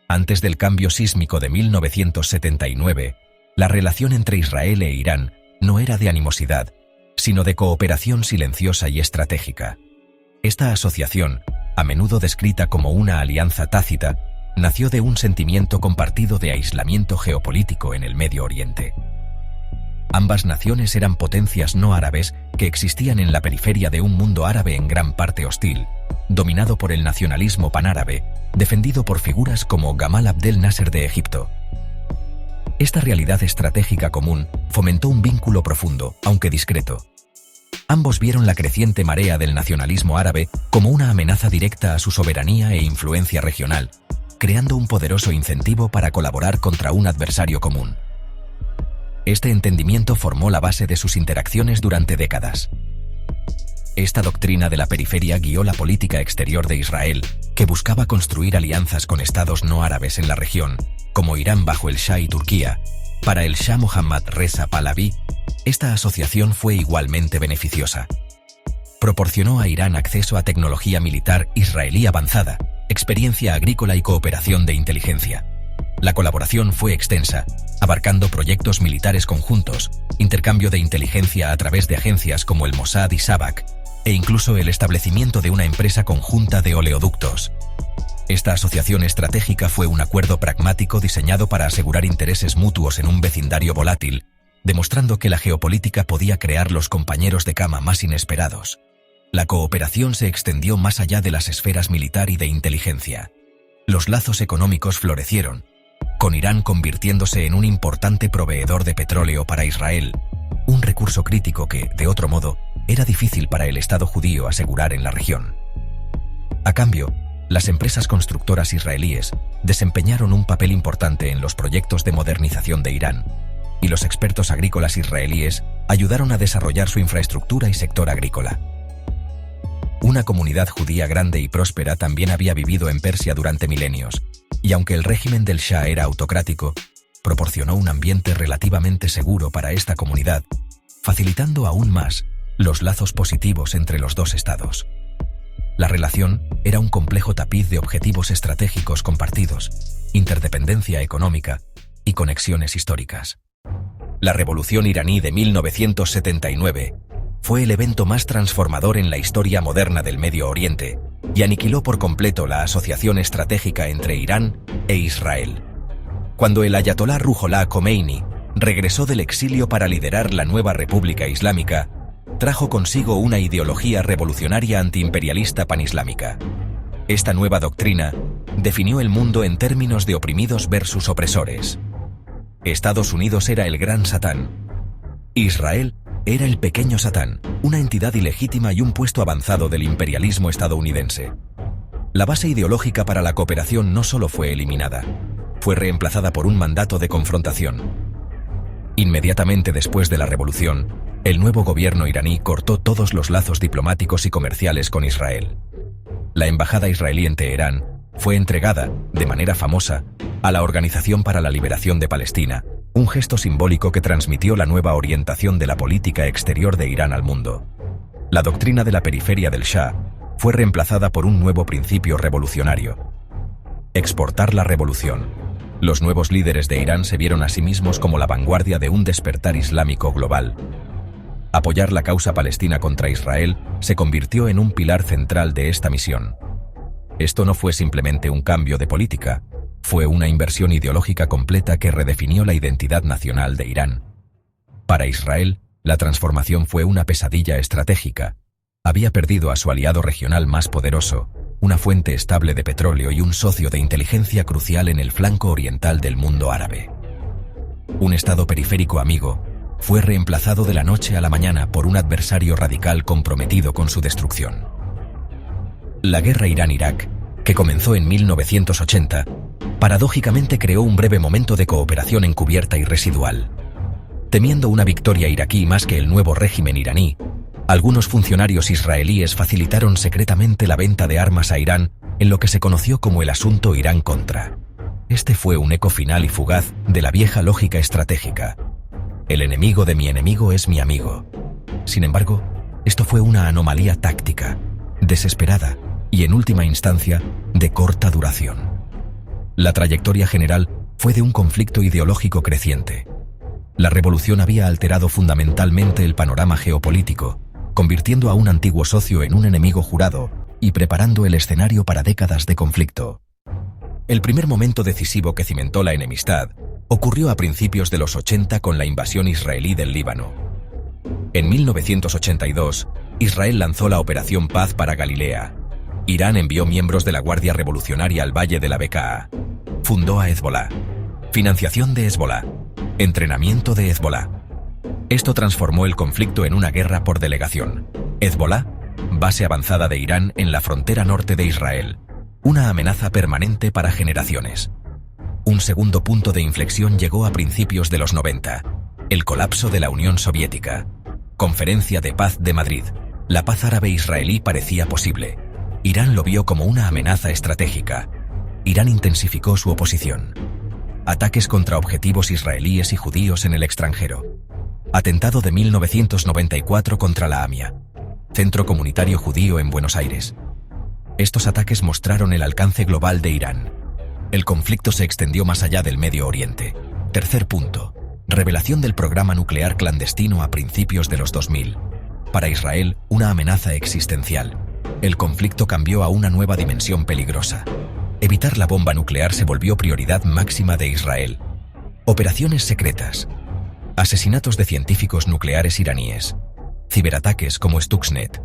Antes del cambio sísmico de 1979, la relación entre Israel e Irán no era de animosidad, sino de cooperación silenciosa y estratégica. Esta asociación, a menudo descrita como una alianza tácita, nació de un sentimiento compartido de aislamiento geopolítico en el Medio Oriente. Ambas naciones eran potencias no árabes que existían en la periferia de un mundo árabe en gran parte hostil, dominado por el nacionalismo panárabe, defendido por figuras como Gamal Abdel Nasser de Egipto. Esta realidad estratégica común fomentó un vínculo profundo, aunque discreto. Ambos vieron la creciente marea del nacionalismo árabe como una amenaza directa a su soberanía e influencia regional, creando un poderoso incentivo para colaborar contra un adversario común. Este entendimiento formó la base de sus interacciones durante décadas. Esta doctrina de la periferia guió la política exterior de Israel, que buscaba construir alianzas con estados no árabes en la región, como Irán bajo el Shah y Turquía. Para el Shah Mohammad Reza Pahlavi, esta asociación fue igualmente beneficiosa. Proporcionó a Irán acceso a tecnología militar israelí avanzada, experiencia agrícola y cooperación de inteligencia. La colaboración fue extensa, abarcando proyectos militares conjuntos, intercambio de inteligencia a través de agencias como el Mossad y Savak, e incluso el establecimiento de una empresa conjunta de oleoductos. Esta asociación estratégica fue un acuerdo pragmático diseñado para asegurar intereses mutuos en un vecindario volátil, demostrando que la geopolítica podía crear los compañeros de cama más inesperados. La cooperación se extendió más allá de las esferas militar y de inteligencia. Los lazos económicos florecieron, con Irán convirtiéndose en un importante proveedor de petróleo para Israel, un recurso crítico que, de otro modo, era difícil para el Estado judío asegurar en la región. A cambio, las empresas constructoras israelíes desempeñaron un papel importante en los proyectos de modernización de Irán, y los expertos agrícolas israelíes ayudaron a desarrollar su infraestructura y sector agrícola. Una comunidad judía grande y próspera también había vivido en Persia durante milenios, y aunque el régimen del Shah era autocrático, proporcionó un ambiente relativamente seguro para esta comunidad, facilitando aún más los lazos positivos entre los dos estados. La relación era un complejo tapiz de objetivos estratégicos compartidos, interdependencia económica y conexiones históricas. La Revolución iraní de 1979 fue el evento más transformador en la historia moderna del Medio Oriente y aniquiló por completo la asociación estratégica entre Irán e Israel. Cuando el ayatolá Ruhollah Khomeini regresó del exilio para liderar la nueva República Islámica, trajo consigo una ideología revolucionaria antiimperialista panislámica. Esta nueva doctrina definió el mundo en términos de oprimidos versus opresores. Estados Unidos era el gran Satán. Israel era el pequeño Satán, una entidad ilegítima y un puesto avanzado del imperialismo estadounidense. La base ideológica para la cooperación no solo fue eliminada, fue reemplazada por un mandato de confrontación. Inmediatamente después de la revolución, el nuevo gobierno iraní cortó todos los lazos diplomáticos y comerciales con Israel. La embajada israelí en Teherán fue entregada, de manera famosa, a la Organización para la Liberación de Palestina, un gesto simbólico que transmitió la nueva orientación de la política exterior de Irán al mundo. La doctrina de la periferia del Shah fue reemplazada por un nuevo principio revolucionario: exportar la revolución. Los nuevos líderes de Irán se vieron a sí mismos como la vanguardia de un despertar islámico global. Apoyar la causa palestina contra Israel se convirtió en un pilar central de esta misión. Esto no fue simplemente un cambio de política, fue una inversión ideológica completa que redefinió la identidad nacional de Irán. Para Israel, la transformación fue una pesadilla estratégica. Había perdido a su aliado regional más poderoso, una fuente estable de petróleo y un socio de inteligencia crucial en el flanco oriental del mundo árabe. Un estado periférico amigo fue reemplazado de la noche a la mañana por un adversario radical comprometido con su destrucción. La guerra Irán-Irak, que comenzó en 1980, paradójicamente creó un breve momento de cooperación encubierta y residual. Temiendo una victoria iraquí más que el nuevo régimen iraní, algunos funcionarios israelíes facilitaron secretamente la venta de armas a Irán en lo que se conoció como el asunto Irán-Contra. Este fue un eco final y fugaz de la vieja lógica estratégica: el enemigo de mi enemigo es mi amigo. Sin embargo, esto fue una anomalía táctica, desesperada y, en última instancia, de corta duración. La trayectoria general fue de un conflicto ideológico creciente. La revolución había alterado fundamentalmente el panorama geopolítico, convirtiendo a un antiguo socio en un enemigo jurado y preparando el escenario para décadas de conflicto. El primer momento decisivo que cimentó la enemistad ocurrió a principios de los 80 con la invasión israelí del Líbano. En 1982, Israel lanzó la Operación Paz para Galilea. Irán envió miembros de la Guardia Revolucionaria al Valle de la Bekaa. Fundó a Hezbolá. Financiación de Hezbolá. Entrenamiento de Hezbolá. Esto transformó el conflicto en una guerra por delegación. Hezbolá, base avanzada de Irán en la frontera norte de Israel. Una amenaza permanente para generaciones. Un segundo punto de inflexión llegó a principios de los 90. El colapso de la Unión Soviética. Conferencia de Paz de Madrid. La paz árabe-israelí parecía posible. Irán lo vio como una amenaza estratégica. Irán intensificó su oposición. Ataques contra objetivos israelíes y judíos en el extranjero. Atentado de 1994 contra la AMIA, Centro Comunitario Judío en Buenos Aires. Estos ataques mostraron el alcance global de Irán. El conflicto se extendió más allá del Medio Oriente. Tercer punto. Revelación del programa nuclear clandestino a principios de los 2000. Para Israel, una amenaza existencial. El conflicto cambió a una nueva dimensión peligrosa. Evitar la bomba nuclear se volvió prioridad máxima de Israel. Operaciones secretas. Asesinatos de científicos nucleares iraníes. Ciberataques como Stuxnet.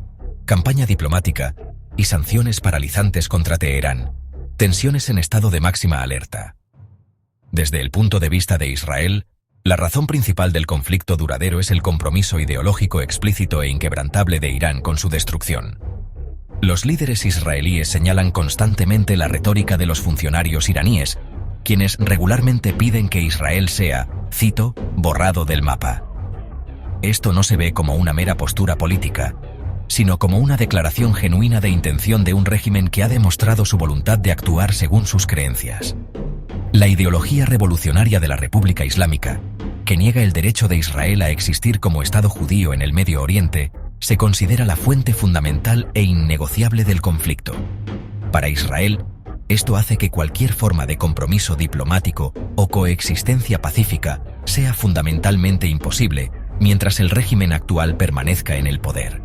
Campaña diplomática y sanciones paralizantes contra Teherán. Tensiones en estado de máxima alerta. Desde el punto de vista de Israel, la razón principal del conflicto duradero es el compromiso ideológico explícito e inquebrantable de Irán con su destrucción. Los líderes israelíes señalan constantemente la retórica de los funcionarios iraníes, quienes regularmente piden que Israel sea, cito, borrado del mapa. Esto no se ve como una mera postura política, sino como una declaración genuina de intención de un régimen que ha demostrado su voluntad de actuar según sus creencias. La ideología revolucionaria de la República Islámica, que niega el derecho de Israel a existir como Estado judío en el Medio Oriente, se considera la fuente fundamental e innegociable del conflicto. Para Israel, esto hace que cualquier forma de compromiso diplomático o coexistencia pacífica sea fundamentalmente imposible mientras el régimen actual permanezca en el poder.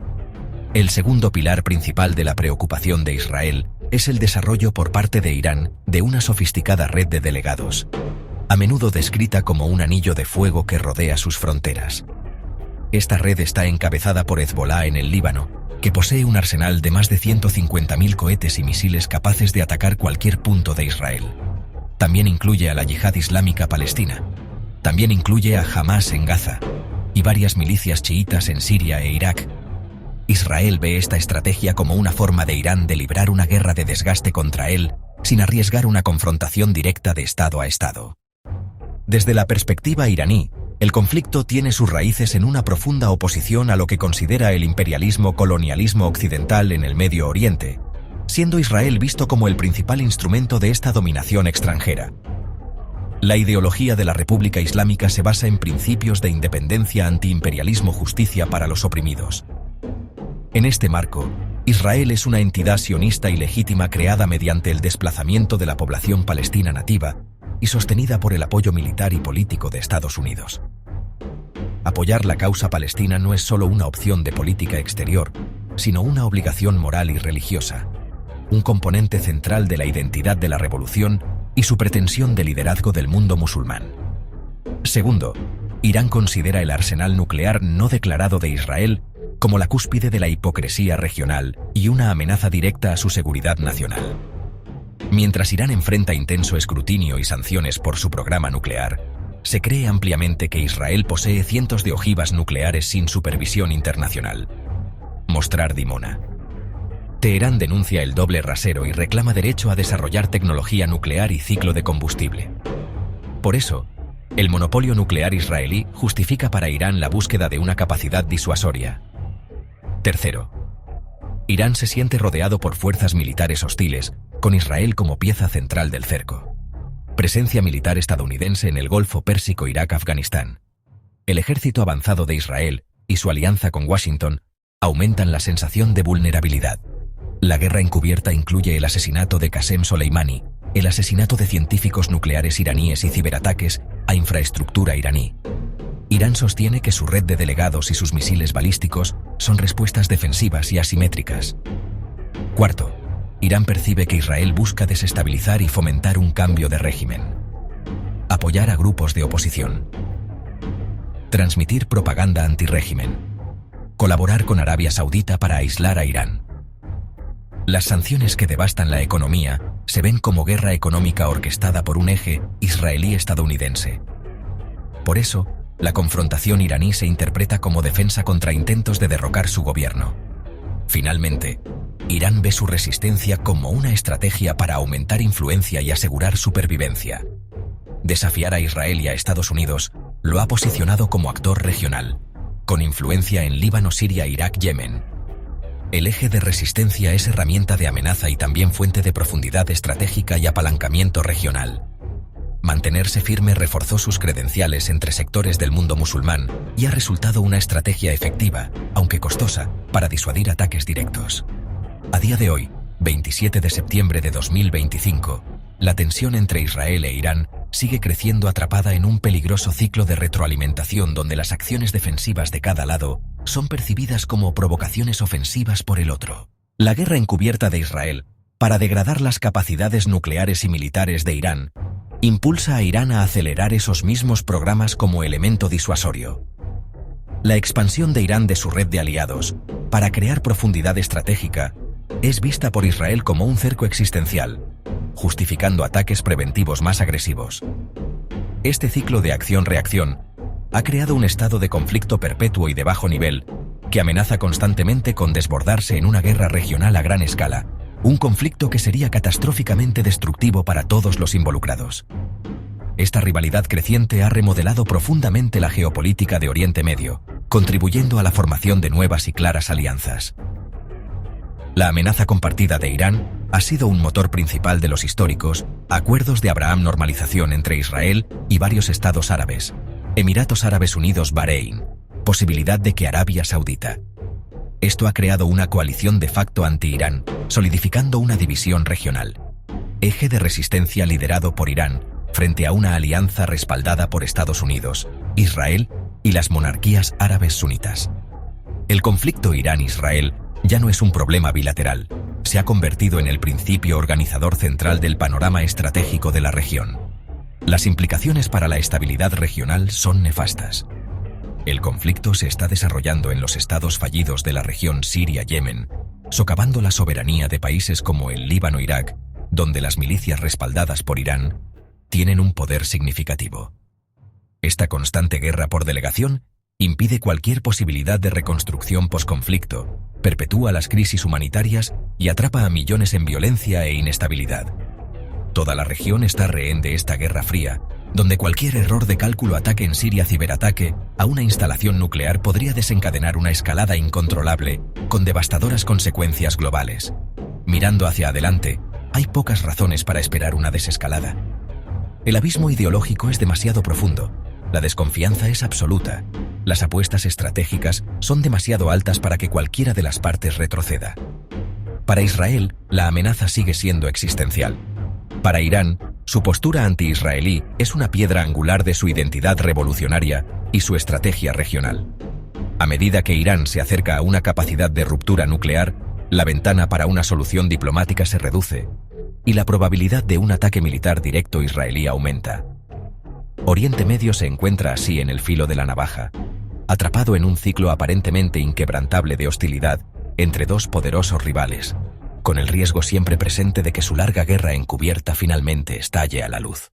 El segundo pilar principal de la preocupación de Israel es el desarrollo por parte de Irán de una sofisticada red de delegados, a menudo descrita como un anillo de fuego que rodea sus fronteras. Esta red está encabezada por Hezbolá en el Líbano, que posee un arsenal de más de 150.000 cohetes y misiles capaces de atacar cualquier punto de Israel. También incluye a la Yihad Islámica Palestina. También incluye a Hamas en Gaza y varias milicias chiitas en Siria e Irak. Israel ve esta estrategia como una forma de Irán de librar una guerra de desgaste contra él sin arriesgar una confrontación directa de Estado a Estado. Desde la perspectiva iraní, el conflicto tiene sus raíces en una profunda oposición a lo que considera el imperialismo-colonialismo occidental en el Medio Oriente, siendo Israel visto como el principal instrumento de esta dominación extranjera. La ideología de la República Islámica se basa en principios de independencia, antiimperialismo, justicia para los oprimidos. En este marco, Israel es una entidad sionista y legítima creada mediante el desplazamiento de la población palestina nativa y sostenida por el apoyo militar y político de Estados Unidos. Apoyar la causa palestina no es solo una opción de política exterior, sino una obligación moral y religiosa, un componente central de la identidad de la revolución y su pretensión de liderazgo del mundo musulmán. Segundo, Irán considera el arsenal nuclear no declarado de Israel como la cúspide de la hipocresía regional y una amenaza directa a su seguridad nacional. Mientras Irán enfrenta intenso escrutinio y sanciones por su programa nuclear, se cree ampliamente que Israel posee cientos de ojivas nucleares sin supervisión internacional. Mostrar Dimona. Teherán denuncia el doble rasero y reclama derecho a desarrollar tecnología nuclear y ciclo de combustible. Por eso, el monopolio nuclear israelí justifica para Irán la búsqueda de una capacidad disuasoria. Tercero, Irán se siente rodeado por fuerzas militares hostiles, con Israel como pieza central del cerco. Presencia militar estadounidense en el Golfo Pérsico, Irak, Afganistán. El ejército avanzado de Israel y su alianza con Washington aumentan la sensación de vulnerabilidad. La guerra encubierta incluye el asesinato de Qasem Soleimani, el asesinato de científicos nucleares iraníes y ciberataques a infraestructura iraní. Irán sostiene que su red de delegados y sus misiles balísticos son respuestas defensivas y asimétricas. Cuarto, Irán percibe que Israel busca desestabilizar y fomentar un cambio de régimen. Apoyar a grupos de oposición. Transmitir propaganda antirrégimen. Colaborar con Arabia Saudita para aislar a Irán. Las sanciones que devastan la economía se ven como guerra económica orquestada por un eje israelí-estadounidense. Por eso, la confrontación iraní se interpreta como defensa contra intentos de derrocar su gobierno. Finalmente, Irán ve su resistencia como una estrategia para aumentar influencia y asegurar supervivencia. Desafiar a Israel y a Estados Unidos lo ha posicionado como actor regional, con influencia en Líbano, Siria, Irak, Yemen. El eje de resistencia es herramienta de amenaza y también fuente de profundidad estratégica y apalancamiento regional. Mantenerse firme reforzó sus credenciales entre sectores del mundo musulmán y ha resultado una estrategia efectiva, aunque costosa, para disuadir ataques directos. A día de hoy, 27 de septiembre de 2025, la tensión entre Israel e Irán sigue creciendo atrapada en un peligroso ciclo de retroalimentación donde las acciones defensivas de cada lado son percibidas como provocaciones ofensivas por el otro. La guerra encubierta de Israel, para degradar las capacidades nucleares y militares de Irán, impulsa a Irán a acelerar esos mismos programas como elemento disuasorio. La expansión de Irán de su red de aliados, para crear profundidad estratégica, es vista por Israel como un cerco existencial, justificando ataques preventivos más agresivos. Este ciclo de acción-reacción ha creado un estado de conflicto perpetuo y de bajo nivel que amenaza constantemente con desbordarse en una guerra regional a gran escala, un conflicto que sería catastróficamente destructivo para todos los involucrados. Esta rivalidad creciente ha remodelado profundamente la geopolítica de Oriente Medio, contribuyendo a la formación de nuevas y claras alianzas. La amenaza compartida de Irán ha sido un motor principal de los históricos acuerdos de Abraham normalización entre Israel y varios estados árabes, Emiratos Árabes Unidos, Bahrein, posibilidad de que Arabia Saudita. Esto ha creado una coalición de facto anti-Irán, solidificando una división regional. Eje de resistencia liderado por Irán frente a una alianza respaldada por Estados Unidos, Israel y las monarquías árabes sunitas. El conflicto Irán-Israel ya no es un problema bilateral, se ha convertido en el principio organizador central del panorama estratégico de la región. Las implicaciones para la estabilidad regional son nefastas. El conflicto se está desarrollando en los estados fallidos de la región Siria-Yemen, socavando la soberanía de países como el Líbano-Irak, donde las milicias respaldadas por Irán tienen un poder significativo. Esta constante guerra por delegación impide cualquier posibilidad de reconstrucción posconflicto, perpetúa las crisis humanitarias y atrapa a millones en violencia e inestabilidad. Toda la región está rehén de esta guerra fría, donde cualquier error de cálculo, ataque en Siria, ciberataque a una instalación nuclear podría desencadenar una escalada incontrolable, con devastadoras consecuencias globales. Mirando hacia adelante, hay pocas razones para esperar una desescalada. El abismo ideológico es demasiado profundo, la desconfianza es absoluta, las apuestas estratégicas son demasiado altas para que cualquiera de las partes retroceda. Para Israel, la amenaza sigue siendo existencial. Para Irán, su postura anti-israelí es una piedra angular de su identidad revolucionaria y su estrategia regional. A medida que Irán se acerca a una capacidad de ruptura nuclear, la ventana para una solución diplomática se reduce y la probabilidad de un ataque militar directo israelí aumenta. Oriente Medio se encuentra así en el filo de la navaja, atrapado en un ciclo aparentemente inquebrantable de hostilidad entre dos poderosos rivales, con el riesgo siempre presente de que su larga guerra encubierta finalmente estalle a la luz.